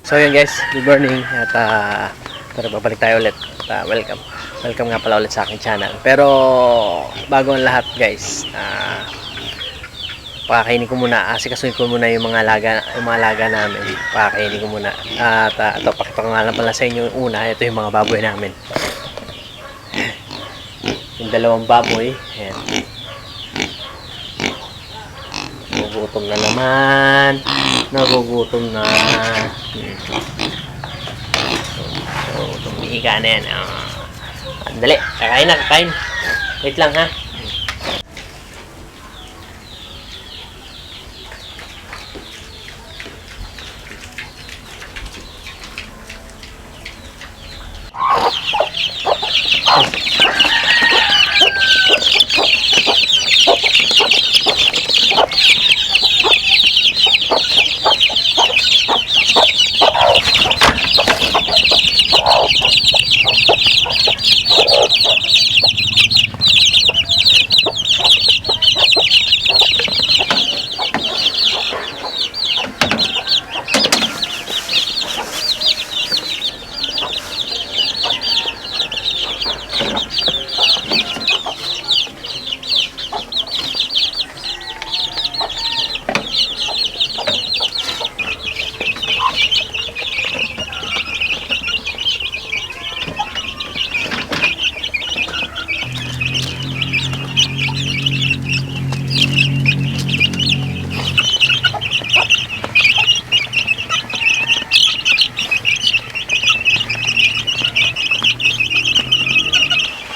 So yun guys, good morning at tara babalik tayo ulit at, welcome nga pala ulit sa aking channel. Pero bago ang lahat guys, pakakainin ko muna, asikasuhin ko muna yung mga alaga namin. Pakakainin ko muna at ito, pakita ko nga lang pala sa inyo yung una. Ito yung mga baboy namin, yung dalawang baboy. Ayan, nagugutom na naman, nagugutom na. So, tumihiga na yan. Andali, kakain na, kakain. Wait lang ha.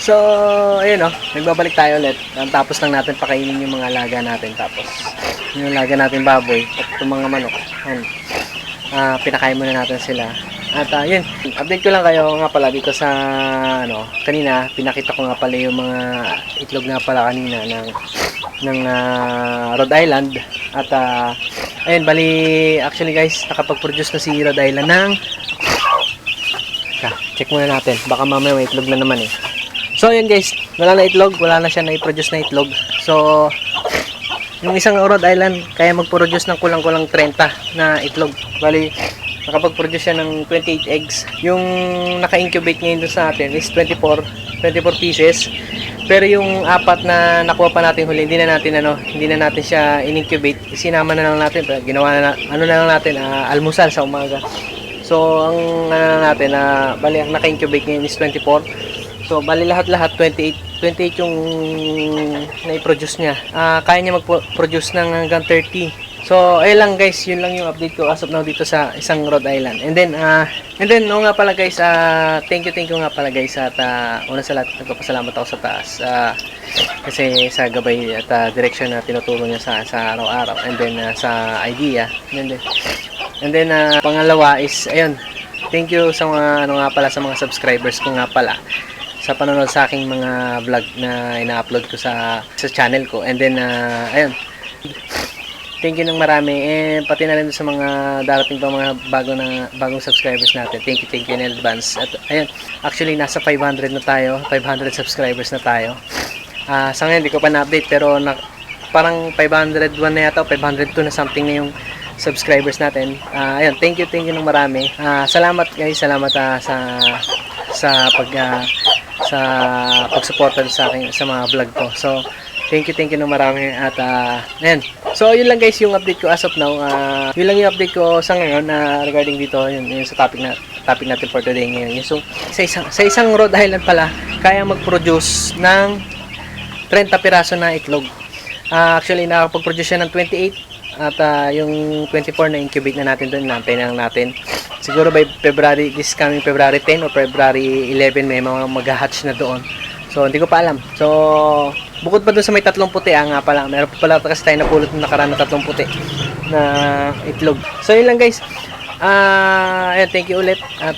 So, ayun nagbabalik tayo ulit. Tapos lang natin pakainin yung mga alaga natin. Tapos, yung alaga natin baboy at yung mga manok. Pinakain muna natin sila. At yun, update ko lang kayo nga pala dito sa, kanina, pinakita ko nga pala yung mga itlog nga pala kanina ng Rhode Island. At, ayun, bali, actually guys, nakapag-produce na si Rhode Island ng, check muna natin. Baka mamaya may itlog na naman eh. So yun guys, wala na itlog, wala na siya na-produce na itlog. So yung isang Rhode Island kaya mag-produce ng kulang-kulang 30 na itlog. Bali nakapag-produce siya ng 28 eggs. Yung naka-incubate ngayon sa atin is 24 pieces. Pero yung apat na nakuha pa natin huli, hindi na natin siya in-incubate. Sinama na lang natin, ginawa na lang natin almusal sa umaga. So ang natin bali ang naka-incubate ngayon is 24. So, bali lahat-lahat 28 yung na-produce niya. Kaya niya mag-produce ng hanggang 30. So, ayun lang guys, yun lang yung update ko as of now dito sa isang Rhode Island. And then nga pala guys, thank you nga pala guys at una sa lahat, nagpapasalamat ako sa taas. Kasi sa gabay at direction na tinuturo niya sa araw-araw. And then sa idea. And then pangalawa is, ayun, thank you sa mga, nga pala sa mga subscribers ko nga pala sa panonood sa aking mga vlog na ina-upload ko sa channel ko. And then ayun, thank you ng marami, pati na rin sa mga darating pa mga bagong subscribers natin. Thank you in advance. At ayun, actually nasa 500 na tayo, 500 subscribers na tayo. Sa ngayon hindi ko pa na-update pero parang 501 na yata, 502 na something na yung subscribers natin. Ayun, thank you ng marami. Salamat guys, salamat sa pagsuporta sa akin sa mga vlog ko. So, thank you ng marami at ayan. So, yun lang guys yung update ko as of now. Yun lang yung update ko sa ngayon regarding dito, yun sa topic natin for today ngayon. So, sa isang Rhode Island pala, kaya mag-produce ng 30 piraso na itlog. Actually, nakapag-produce siya ng 28 at yung 24 na incubate na natin doon, nantay na lang natin. Siguro by this coming February 10 or February 11 may mga mag-hatch na doon. So hindi ko pa alam. So bukod pa doon sa may tatlong puti, nga pala, meron pa pala kasi tayo napulot ng nakaraan na tatlong puti na itlog. So yun lang guys. Ayan, thank you ulit at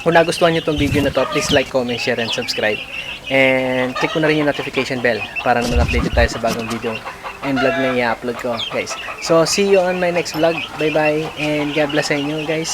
Kung nagustuhan nyo itong video na to, please like, comment, share, and subscribe. And click mo na rin yung notification bell para naman updated tayo sa bagong video and vlog na i-upload ko, guys. So, see you on my next vlog. Bye-bye and God bless sa inyo, guys.